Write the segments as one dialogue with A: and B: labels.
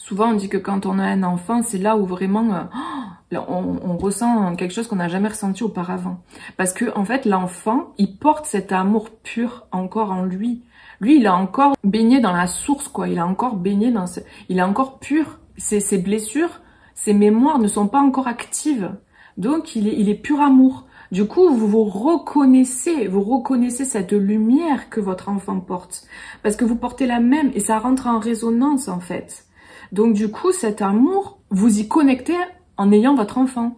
A: Souvent, on dit que quand on a un enfant, c'est là où vraiment on ressent quelque chose qu'on n'a jamais ressenti auparavant. Parce que en fait, l'enfant, il porte cet amour pur encore en lui. Lui, il a encore baigné dans la source, quoi. Il a encore baigné dans il est encore pur. Ses blessures, ses mémoires ne sont pas encore actives. Donc, il est pur amour. Du coup, vous reconnaissez cette lumière que votre enfant porte. Parce que vous portez la même et ça rentre en résonance, en fait. Donc, du coup, cet amour, vous y connectez en ayant votre enfant.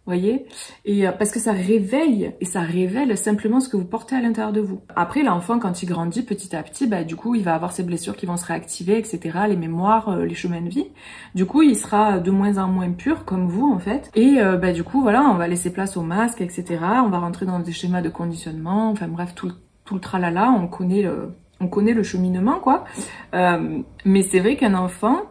A: Voyez, et parce que ça réveille et ça révèle simplement ce que vous portez à l'intérieur de vous. Après, l'enfant, quand il grandit petit à petit, bah, du coup, il va avoir ses blessures qui vont se réactiver, etc., les mémoires, les chemins de vie. Du coup, il sera de moins en moins pur, comme vous, en fait. Et bah, du coup, voilà, on va laisser place au masque, etc. On va rentrer dans des schémas de conditionnement, enfin bref, tout le tralala, on connaît le cheminement, quoi. Mais c'est vrai qu'un enfant,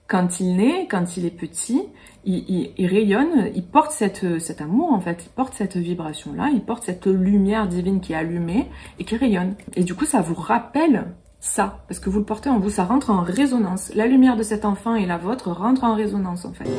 A: quand il naît, quand il est petit, il rayonne, il porte cet amour en fait, il porte cette vibration-là, il porte cette lumière divine qui est allumée et qui rayonne. Et du coup, ça vous rappelle ça, parce que vous le portez en vous, ça rentre en résonance. La lumière de cet enfant et la vôtre rentrent en résonance en fait.